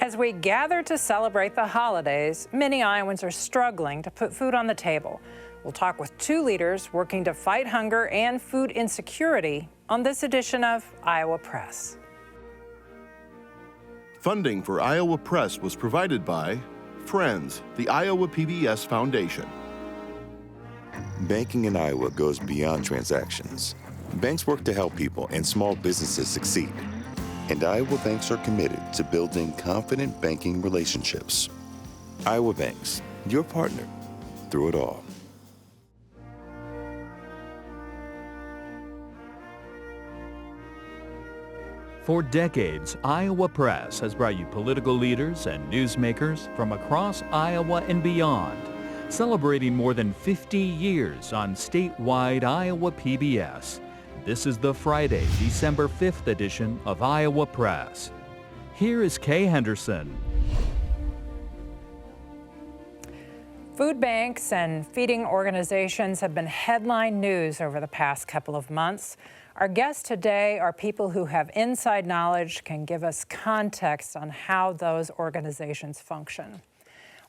As we gather to celebrate the holidays, many Iowans are struggling to put food on the table. We'll talk with two leaders working to fight hunger and food insecurity on this edition of Iowa Press. Funding for Iowa Press was provided by Friends, the Iowa PBS Foundation. Banking in Iowa goes beyond transactions. Banks work to help people and small businesses succeed. And Iowa banks are committed to building confident banking relationships. Iowa Banks, your partner through it all. For decades, Iowa Press has brought you political leaders and newsmakers from across Iowa and beyond, celebrating more than 50 years on statewide Iowa PBS. This is the Friday, December 5th edition of Iowa Press. Here is Kay Henderson. Food banks and feeding organizations have been headline news over the past couple of months. Our guests today are people who have inside knowledge, can give us context on how those organizations function.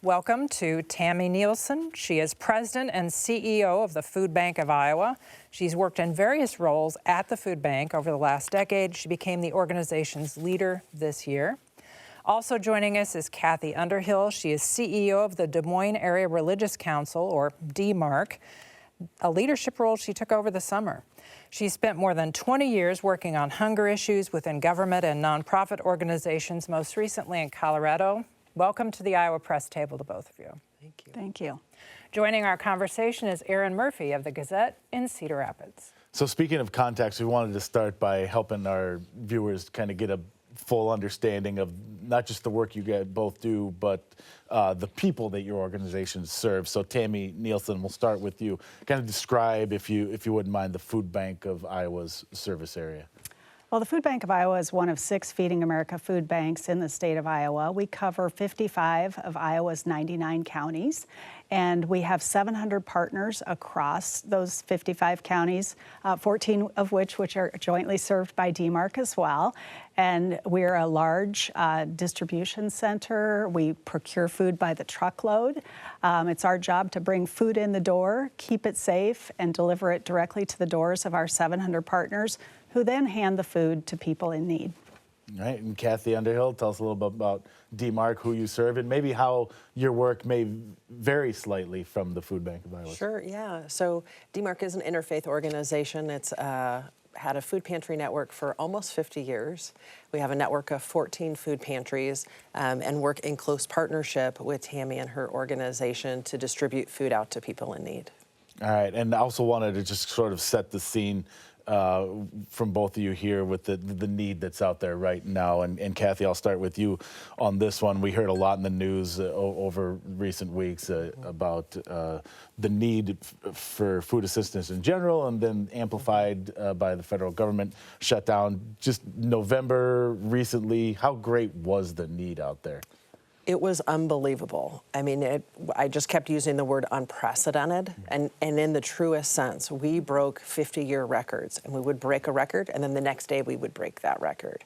Welcome to Tami Nielsen. She is president and CEO of the Food Bank of Iowa. She's worked in various roles at the food bank over the last decade. She became the organization's leader this year. Also joining us is Kathy Underhill. She is CEO of the Des Moines Area Religious Council, or DMARC, a leadership role she took over the summer. She spent more than 20 years working on hunger issues within government and nonprofit organizations, most recently in Colorado. Welcome to the Iowa Press table to both of you. Thank you. Thank you. Joining our conversation is Erin Murphy of the Gazette in Cedar Rapids. So speaking of context, we wanted to start by helping our viewers kind of get a full understanding of not just the work you guys both do, but the people that your organization serves. So Tami Nielsen, we'll start with you. Kind of describe, if you wouldn't mind, the Food Bank of Iowa's service area. Well, the Food Bank of Iowa is one of 6 Feeding America food banks in the state of Iowa. We cover 55 of Iowa's 99 counties, and we have 700 partners across those 55 counties, 14 of which are jointly served by DMARC as well. And we're a large distribution center. We procure food by the truckload. It's our job to bring food in the door, keep it safe, and deliver it directly to the doors of our 700 partners, who then hand the food to people in need. All right, and Kathy Underhill, tell us a little bit about DMARC, who you serve, and maybe how your work may vary slightly from the Food Bank of Iowa. Sure, yeah. So DMARC is an interfaith organization. It's had a food pantry network for almost 50 years. We have a network of 14 food pantries and work in close partnership with Tami and her organization to distribute food out to people in need. All right, and I also wanted to just sort of set the scene from both of you here with the need that's out there right now. And Kathy, I'll start with you on this one. We heard a lot in the news over recent weeks about the need for food assistance in general, and then amplified by the federal government shutdown. Just November recently, how great was the need out there? It was unbelievable. I mean, I just kept using the word unprecedented, and in the truest sense. We broke 50-year records, and we would break a record, and then the next day we would break that record.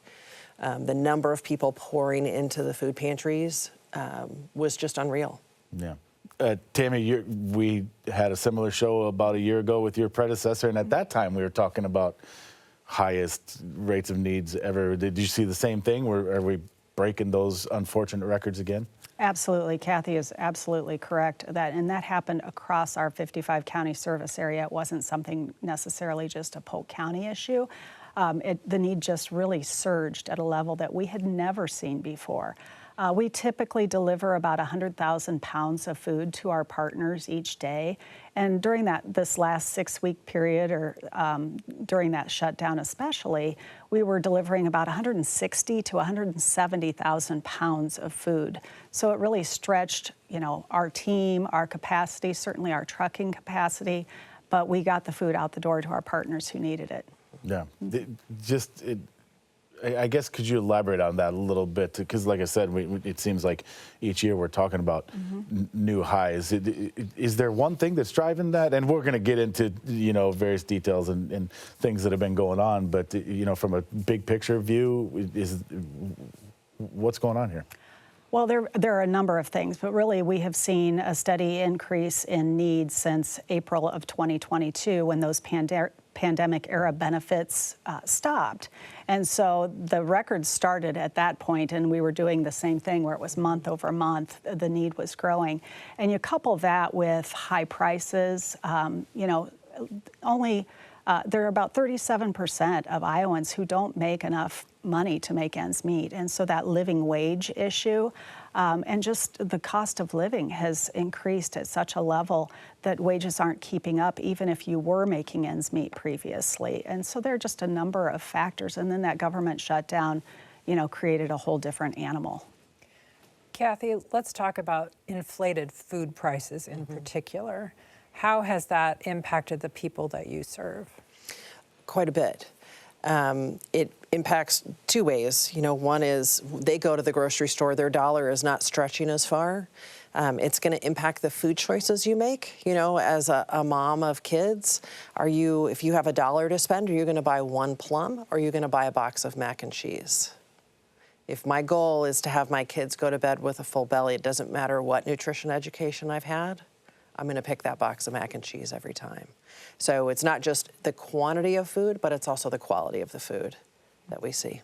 The number of people pouring into the food pantries was just unreal. Yeah. Tami, we had a similar show about a year ago with your predecessor, and at that time we were talking about highest rates of needs ever. Did you see the same thing? Are we breaking those unfortunate records again? Absolutely. Kathy is absolutely correct. And that happened across our 55 county service area. It wasn't something necessarily just a Polk County issue. The need just really surged at a level that we had never seen before. We typically deliver about 100,000 pounds of food to our partners each day. And during this last 6-week period, or during that shutdown especially, we were delivering about 160 to 170,000 pounds of food. So it really stretched, our team, our capacity, certainly our trucking capacity, but we got the food out the door to our partners who needed it. Yeah, I guess, could you elaborate on that a little bit? Because like I said, it seems like each year we're talking about new highs. Is there one thing that's driving that? And we're going to get into, various details and things that have been going on. But, from a big picture view, what's going on here? Well, there are a number of things, but really we have seen a steady increase in needs since April of 2022 when those pandemic-era benefits stopped. And so the records started at that point, and we were doing the same thing where it was month over month, the need was growing. And you couple that with high prices, there are about 37% of Iowans who don't make enough money to make ends meet. And so that living wage issue and just the cost of living has increased at such a level that wages aren't keeping up, even if you were making ends meet previously. And so there are just a number of factors. And then that government shutdown, created a whole different animal. Kathy, let's talk about inflated food prices in particular. How has that impacted the people that you serve? Quite a bit. It impacts two ways. One is they go to the grocery store, their dollar is not stretching as far. It's going to impact the food choices you make. As a mom of kids, if you have $1 to spend, are you going to buy one plum or are you going to buy a box of mac and cheese? If my goal is to have my kids go to bed with a full belly, it doesn't matter what nutrition education I've had, I'm going to pick that box of mac and cheese every time. So it's not just the quantity of food, but it's also the quality of the food that we see.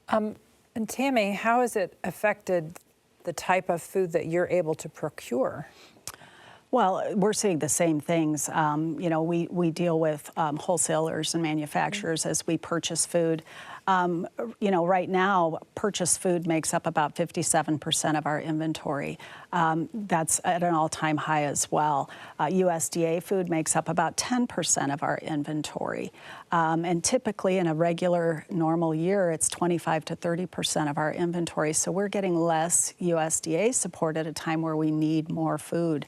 And Tami, how has it affected the type of food that you're able to procure? Well, we're seeing the same things. We deal with wholesalers and manufacturers as we purchase food. Right now, purchased food makes up about 57% of our inventory. That's at an all-time high as well. USDA food makes up about 10% of our inventory. And typically in a regular, normal year, it's 25 to 30% of our inventory. So we're getting less USDA support at a time where we need more food.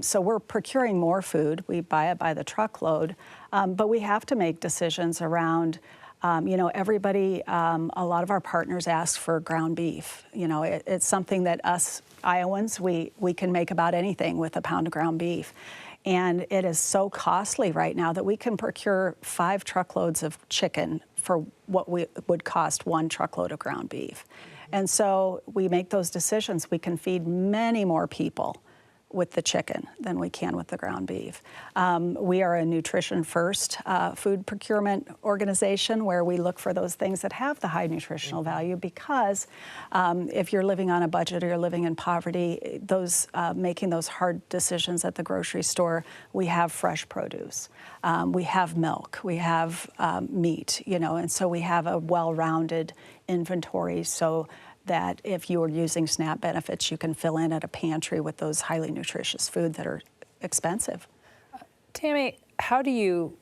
So we're procuring more food. We buy it by the truckload. But we have to make decisions around everybody, a lot of our partners ask for ground beef. It's something that us Iowans, we can make about anything with a pound of ground beef. And it is so costly right now that we can procure 5 truckloads of chicken for what would cost 1 truckload of ground beef. And so we make those decisions. We can feed many more people with the chicken than we can with the ground beef. We are a nutrition-first food procurement organization where we look for those things that have the high nutritional value because if you're living on a budget or you're living in poverty, making those hard decisions at the grocery store, we have fresh produce. We have milk, we have meat, and so we have a well-rounded inventory so that if you are using SNAP benefits, you can fill in at a pantry with those highly nutritious food that are expensive. Tami, how do you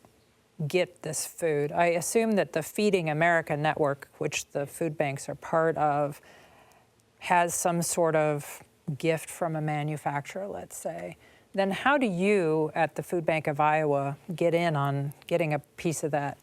get this food? I assume that the Feeding America network, which the food banks are part of, has some sort of gift from a manufacturer, let's say. Then how do you at the Food Bank of Iowa get in on getting a piece of that?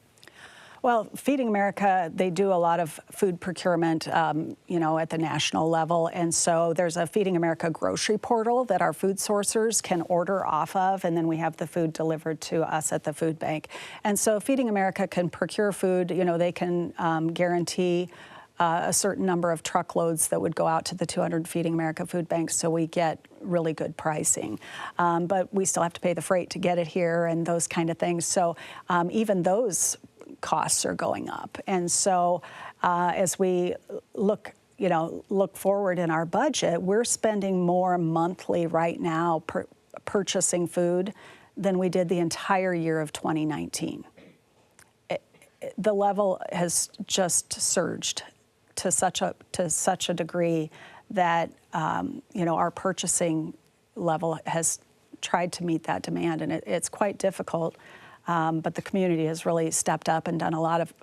Well, Feeding America, they do a lot of food procurement, at the national level. And so there's a Feeding America grocery portal that our food sourcers can order off of, and then we have the food delivered to us at the food bank. And so Feeding America can procure food. They can guarantee a certain number of truckloads that would go out to the 200 Feeding America food banks, so we get really good pricing. But we still have to pay the freight to get it here and those kind of things. So even those costs are going up. And so as we look forward in our budget, we're spending more monthly right now purchasing food than we did the entire year of 2019. The level has just surged to such a degree that our purchasing level has tried to meet that demand, and it's quite difficult. But the community has really stepped up and done a lot of,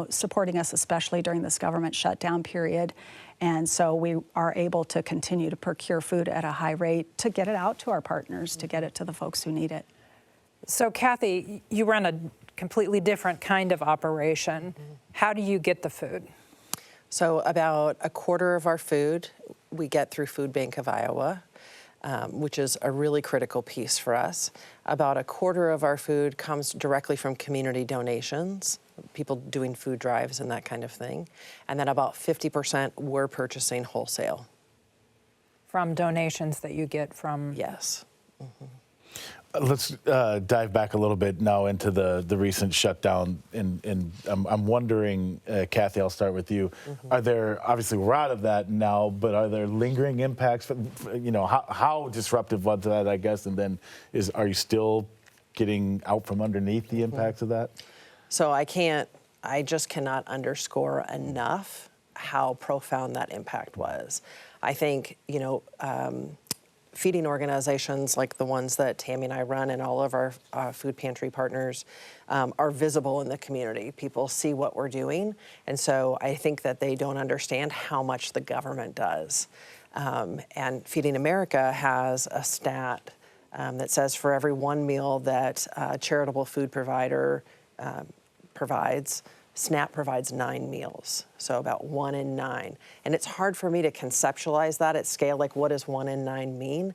supporting us, especially during this government shutdown period. And so we are able to continue to procure food at a high rate to get it out to our partners, to get it to the folks who need it. So Kathy, you run a completely different kind of operation. How do you get the food? So about a quarter of our food we get through Food Bank of Iowa. Which is a really critical piece for us. About a quarter of our food comes directly from community donations, people doing food drives and that kind of thing. And then about 50% we're purchasing wholesale. from donations that you get from? Yes. Let's dive back a little bit now into the recent shutdown. And I'm wondering, Kathy, I'll start with you. Are there, obviously we're out of that now, but are there lingering impacts? How disruptive was that, I guess? And then are you still getting out from underneath the impacts of that? So I just cannot underscore enough how profound that impact was. I think, feeding organizations like the ones that Tami and I run and all of our food pantry partners are visible in the community. People see what we're doing. And so I think that they don't understand how much the government does. And Feeding America has a stat that says for every one meal that a charitable food provider provides, SNAP provides 9 meals, so about 1 in 9. And it's hard for me to conceptualize that at scale, like what does 1 in 9 mean?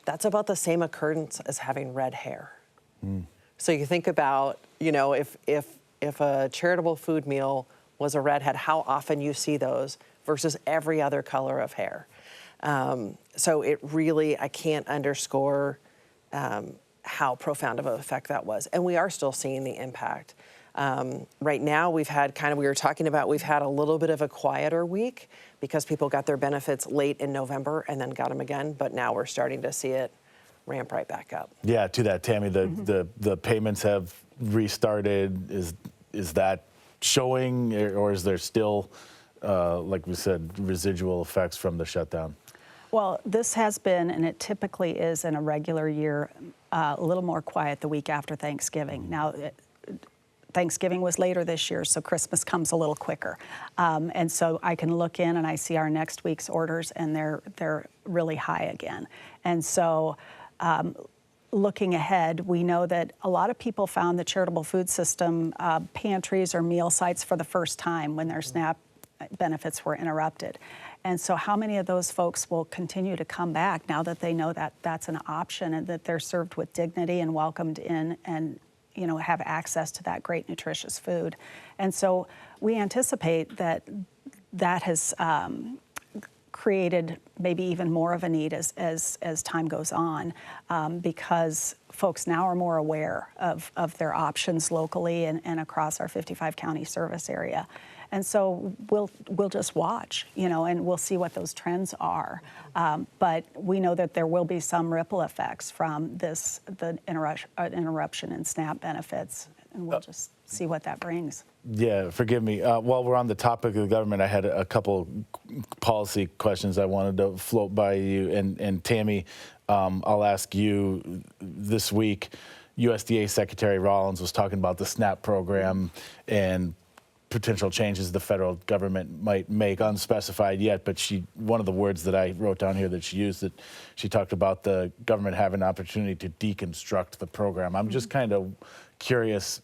That's about the same occurrence as having red hair. So you think about, if a charitable food meal was a redhead, how often you see those versus every other color of hair. So it really, I can't underscore how profound of an effect that was. And we are still seeing the impact. Right now, we've had we were talking about, we've had a little bit of a quieter week because people got their benefits late in November and then got them again. But now we're starting to see it ramp right back up. Yeah, to that, Tami, the payments have restarted. Is that showing, or is there still, like we said, residual effects from the shutdown? Well, this has been, and it typically is in a regular year, a little more quiet the week after Thanksgiving. Now, Thanksgiving was later this year, so Christmas comes a little quicker. And so I can look in and I see our next week's orders, and they're really high again. And so looking ahead, we know that a lot of people found the charitable food system pantries or meal sites for the first time when their SNAP benefits were interrupted. And so how many of those folks will continue to come back now that they know that that's an option and that they're served with dignity and welcomed in and have access to that great nutritious food? And so we anticipate that has created maybe even more of a need as time goes on, because folks now are more aware of their options locally and across our 55 county service area. And so we'll just watch, and we'll see what those trends are. But we know that there will be some ripple effects from the interruption in SNAP benefits, and we'll just see what that brings. Yeah, forgive me. While we're on the topic of the government, I had a couple policy questions I wanted to float by you. And Tami, I'll ask you this week. USDA Secretary Rollins was talking about the SNAP program and potential changes the federal government might make, unspecified yet, but one of the words that I wrote down here that she used, that she talked about the government having an opportunity to deconstruct the program. I'm just kind of curious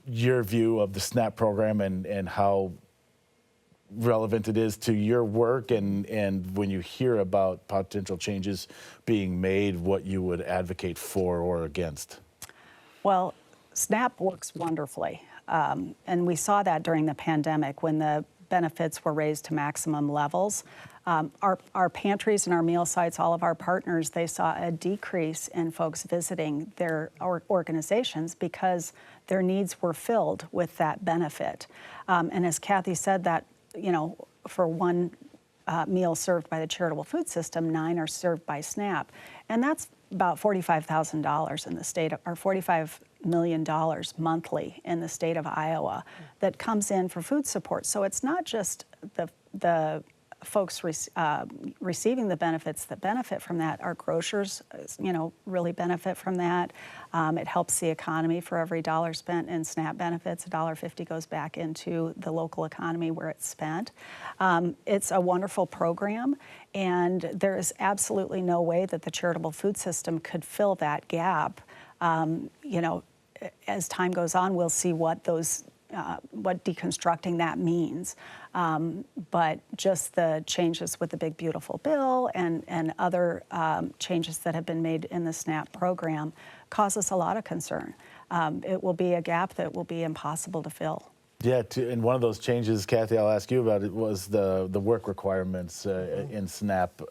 your view of the SNAP program and how relevant it is to your work, and when you hear about potential changes being made, what you would advocate for or against. Well, SNAP works wonderfully. And we saw that during the pandemic when the benefits were raised to maximum levels. Our pantries and our meal sites, all of our partners, they saw a decrease in folks visiting their organizations because their needs were filled with that benefit. And as Kathy said, that, for one meal served by the charitable food system, 9 are served by SNAP. And that's about $45,000 in the state, or $45 million monthly in the state of Iowa that comes in for food support. So it's not just the folks receiving the benefits that benefit from that. Our grocers, really benefit from that. It helps the economy. For every dollar spent in SNAP benefits, $1.50 goes back into the local economy where it's spent. It's a wonderful program, and there is absolutely no way that the charitable food system could fill that gap. As time goes on, we'll see what deconstructing that means. But just the changes with the Big Beautiful Bill and other changes that have been made in the SNAP program cause us a lot of concern. It will be a gap that will be impossible to fill. Yeah, and one of those changes, Kathy, I'll ask you about it, was the work requirements in SNAP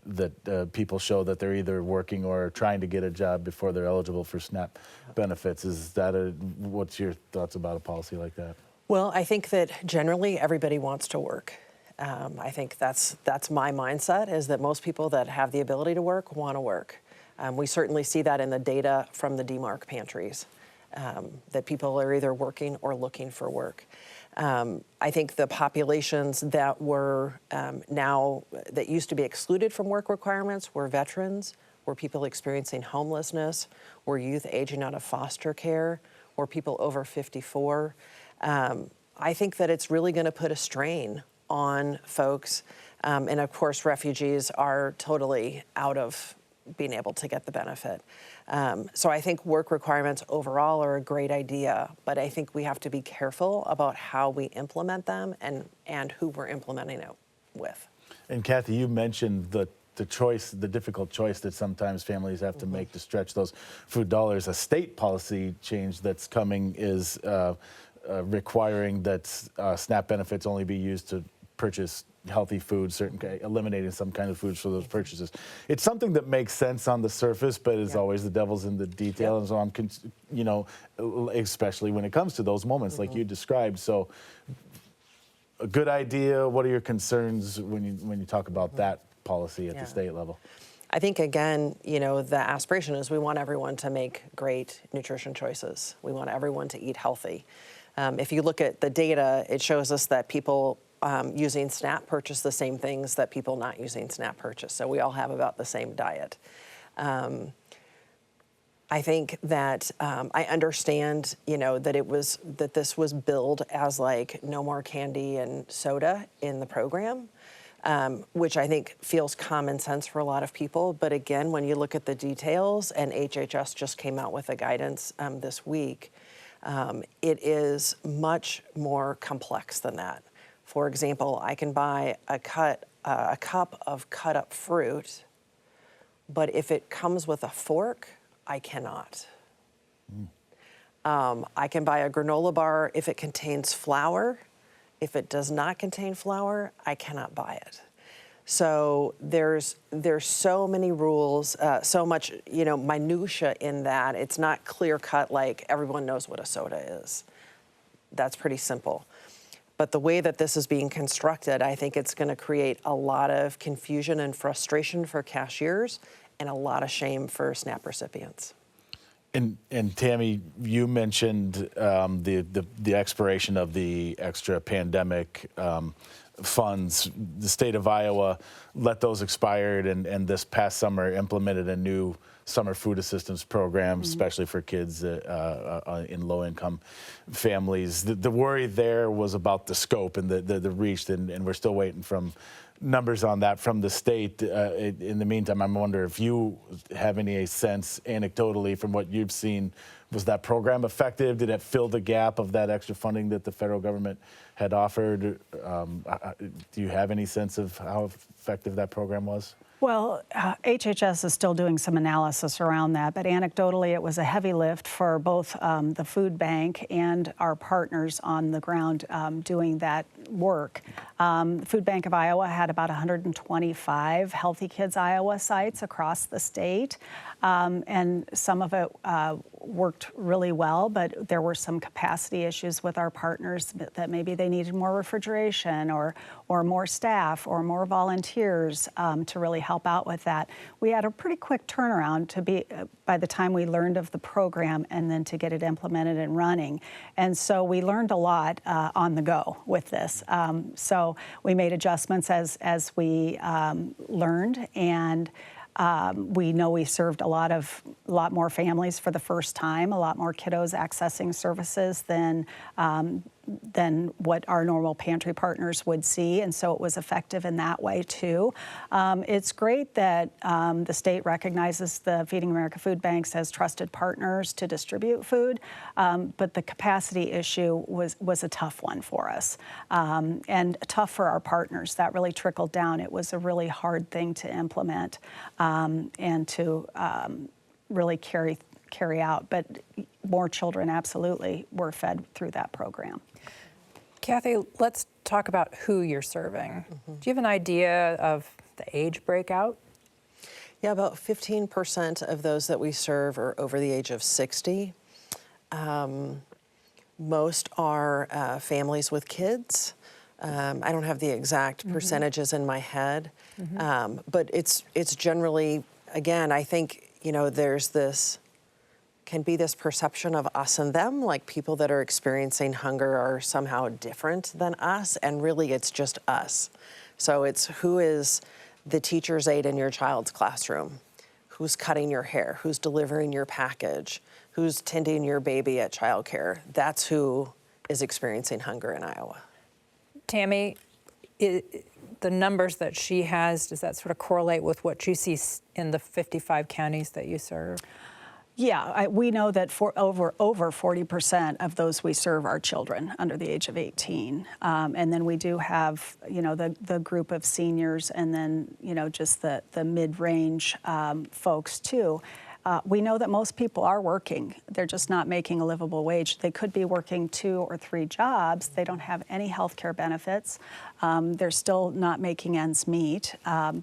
that people show that they're either working or trying to get a job before they're eligible for SNAP benefits. Is that what's your thoughts about a policy like that? Well, I think that generally everybody wants to work. I think that's my mindset, is that most people that have the ability to work want to work. We certainly see that in the data from the DMARC pantries. That people are either working or looking for work. I think the populations that were that used to be excluded from work requirements were veterans, were people experiencing homelessness, were youth aging out of foster care, were people over 54. I think that it's really going to put a strain on folks. And of course, refugees are totally out of being able to get the benefit. So I think work requirements overall are a great idea, but I think we have to be careful about how we implement them and who we're implementing it with. And Kathy, you mentioned the difficult choice that sometimes families have to make to stretch those food dollars. A state policy change that's coming is requiring that SNAP benefits only be used to purchase healthy food, eliminating some kind of foods for those purchases. It's something that makes sense on the surface, but as always, the devil's in the detail. And so I'm, especially when it comes to those moments like you described. So, a good idea. What are your concerns when you talk about that policy at the state level? I think, again, the aspiration is we want everyone to make great nutrition choices. We want everyone to eat healthy. If you look at the data, it shows us that people using SNAP purchase the same things that people not using SNAP purchase. So we all have about the same diet. I think that I understand, that this was billed as like no more candy and soda in the program, which I think feels common sense for a lot of people. But again, when you look at the details, and HHS just came out with a guidance this week, it is much more complex than that. For example, I can buy a cup of cut up fruit, but if it comes with a fork, I cannot. I can buy a granola bar if it contains flour. If it does not contain flour, I cannot buy it. So there's so many rules, so much minutia in that. It's not clear cut like everyone knows what a soda is. That's pretty simple. But the way that this is being constructed, I think it's going to create a lot of confusion and frustration for cashiers and a lot of shame for SNAP recipients. And Tami, you mentioned the expiration of the extra pandemic funds. The state of Iowa let those expire, and this past summer implemented a new summer food assistance program, especially for kids in low-income families. The worry there was about the scope and the reach, and we're still waiting from numbers on that from the state. In the meantime, I wonder if you have any sense anecdotally from what you've seen, was that program effective? Did it fill the gap of that extra funding that the federal government had offered? Do you have any sense of how effective that program was? Well, HHS is still doing some analysis around that, but anecdotally it was a heavy lift for both the food bank and our partners on the ground doing that work. The Food Bank of Iowa had about 125 Healthy Kids Iowa sites across the state, and some of it worked really well, but there were some capacity issues with our partners that maybe they needed more refrigeration or more staff or more volunteers to really help out with that. We had a pretty quick turnaround to be by the time we learned of the program and then to get it implemented and running. And so we learned a lot on the go with this. So we made adjustments as we learned, and we know we served a lot more families for the first time, a lot more kiddos accessing services than what our normal pantry partners would see, and so it was effective in that way too. It's great that the state recognizes the Feeding America food banks as trusted partners to distribute food, but the capacity issue was a tough one for us, and tough for our partners. That really trickled down. It was a really hard thing to implement and to really carry out. But more children absolutely were fed through that program. Kathy, let's talk about who you're serving. Do you have an idea of the age breakout? Yeah, about 15% of those that we serve are over the age of 60. Most are families with kids. I don't have the exact percentages in my head, but it's generally, again, I think, there's can be this perception of us and them, like people that are experiencing hunger are somehow different than us, and really it's just us. So it's who is the teacher's aide in your child's classroom, who's cutting your hair, who's delivering your package, who's tending your baby at childcare. That's who is experiencing hunger in Iowa. Tami, the numbers that she has, does that sort of correlate with what you see in the 55 counties that you serve? Yeah, we know that for over 40% of those we serve are children under the age of 18. And then we do have, the group of seniors and then, just the mid-range folks too. We know that most people are working. They're just not making a livable wage. They could be working 2 or 3 jobs. They don't have any health care benefits. They're still not making ends meet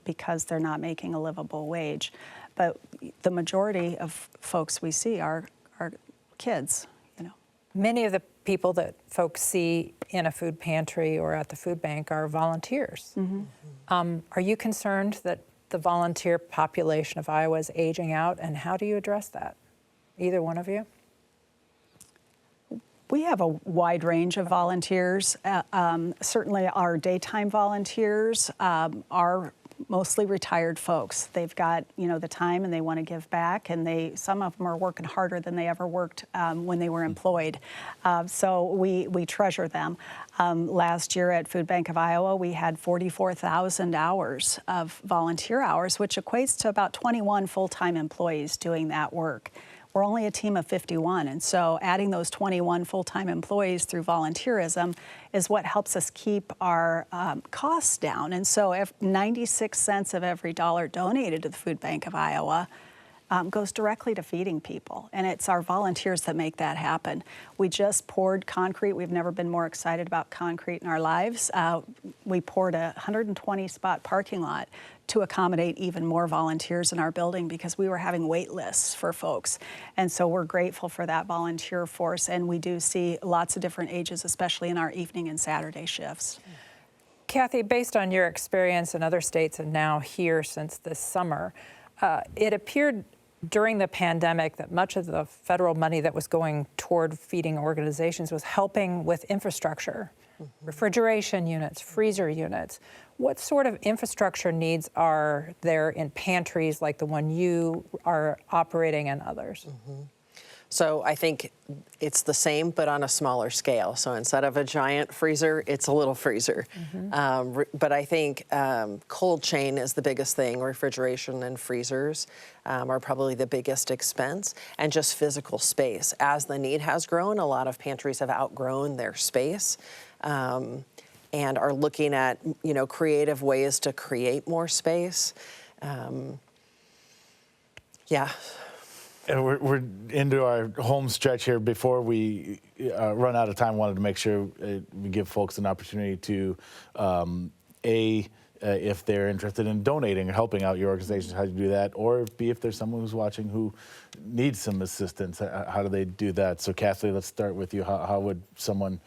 because they're not making a livable wage. But the majority of folks we see are kids, Many of the people that folks see in a food pantry or at the food bank are volunteers. Are you concerned that the volunteer population of Iowa is aging out, and how do you address that? Either one of you? We have a wide range of volunteers. Certainly our daytime volunteers are mostly retired folks. They've got, the time and they want to give back, and some of them are working harder than they ever worked when they were employed. So we treasure them. Last year at Food Bank of Iowa, we had 44,000 hours of volunteer hours, which equates to about 21 full-time employees doing that work. We're only a team of 51, and so adding those 21 full-time employees through volunteerism is what helps us keep our costs down. And so if 96 cents of every dollar donated to the Food Bank of Iowa goes directly to feeding people, and it's our volunteers that make that happen. We just poured concrete. We've never been more excited about concrete in our lives. We poured a 120-spot parking lot to accommodate even more volunteers in our building because we were having wait lists for folks. And so we're grateful for that volunteer force, and we do see lots of different ages, especially in our evening and Saturday shifts. Kathy, based on your experience in other states and now here since this summer, it appeared during the pandemic that much of the federal money that was going toward feeding organizations was helping with infrastructure, refrigeration units, freezer units. What sort of infrastructure needs are there in pantries like the one you are operating and others? So I think it's the same, but on a smaller scale. So instead of a giant freezer, it's a little freezer. But I think cold chain is the biggest thing. Refrigeration and freezers are probably the biggest expense, and just physical space. As the need has grown, a lot of pantries have outgrown their space and are looking at, creative ways to create more space. Yeah. And we're into our home stretch here. Before we run out of time, wanted to make sure we give folks an opportunity to, if they're interested in donating or helping out your organization, how do you do that? Or B, if there's someone who's watching who needs some assistance, how do they do that? So Kathy, let's start with you. How would someone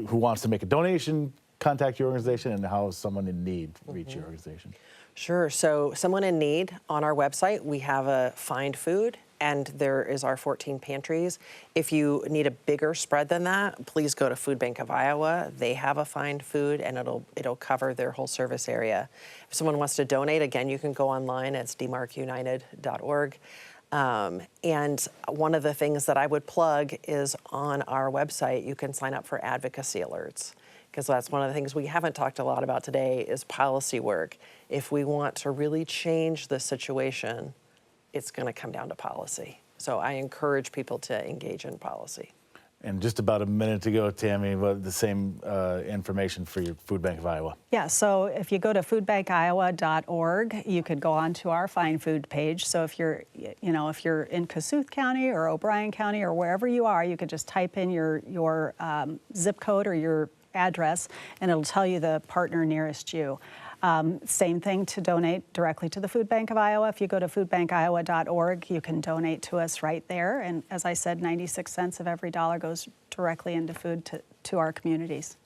who wants to make a donation contact your organization, and how is someone in need reach your organization? Sure. So someone in need, on our website, we have a Find Food, and there is our 14 pantries. If you need a bigger spread than that, please go to Food Bank of Iowa. They have a Find Food, and it'll cover their whole service area. If someone wants to donate, again, you can go online. It's DMARCunited.org. And one of the things that I would plug is on our website, you can sign up for advocacy alerts, because that's one of the things we haven't talked a lot about today is policy work. If we want to really change the situation, it's going to come down to policy. So I encourage people to engage in policy. And just about a minute ago, Tami, the same information for your Food Bank of Iowa. Yeah, so if you go to foodbankiowa.org, you could go on to our Find Food page. So if you're in Kossuth County or O'Brien County or wherever you are, you could just type in your zip code or your address, and it'll tell you the partner nearest you. Same thing to donate directly to the Food Bank of Iowa. If you go to foodbankiowa.org, you can donate to us right there. And as I said, 96 cents of every dollar goes directly into food to our communities.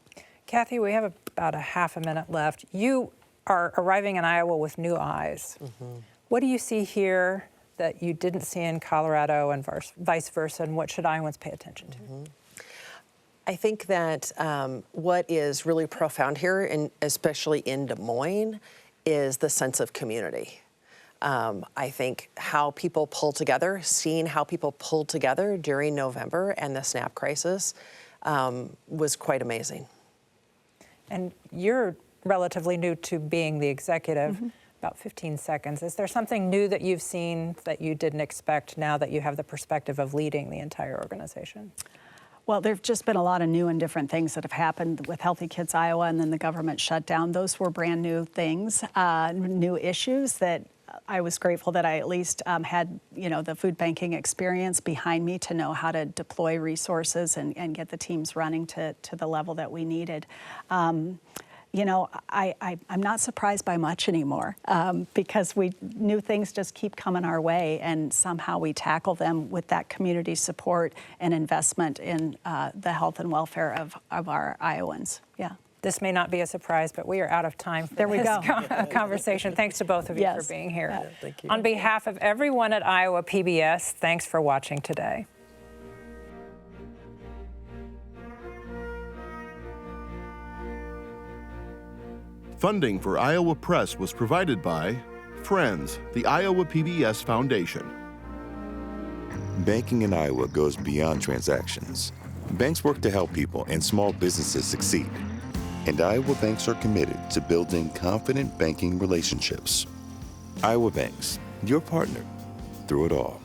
Kathy, we have about a half a minute left. You are arriving in Iowa with new eyes. Mm-hmm. What do you see here that you didn't see in Colorado and vice versa, and what should Iowans pay attention to? Mm-hmm. I think that what is really profound here, and especially in Des Moines, is the sense of community. I think how people pull together, seeing how people pulled together during November and the SNAP crisis was quite amazing. And you're relatively new to being the executive, about 15 seconds. Is there something new that you've seen that you didn't expect now that you have the perspective of leading the entire organization? Well, there have just been a lot of new and different things that have happened with Healthy Kids Iowa and then the government shutdown. Those were brand new things, new issues that I was grateful that I at least had, the food banking experience behind me to know how to deploy resources and get the teams running to the level that we needed. I'm not surprised by much anymore because new things just keep coming our way, and somehow we tackle them with that community support and investment in the health and welfare of our Iowans. Yeah. This may not be a surprise, but we are out of time for this conversation. Thanks to both of you for being here. Yeah, thank you. On behalf of everyone at Iowa PBS, thanks for watching today. Funding for Iowa Press was provided by Friends, the Iowa PBS Foundation. Banking in Iowa goes beyond transactions. Banks work to help people and small businesses succeed. And Iowa banks are committed to building confident banking relationships. Iowa Banks, your partner through it all.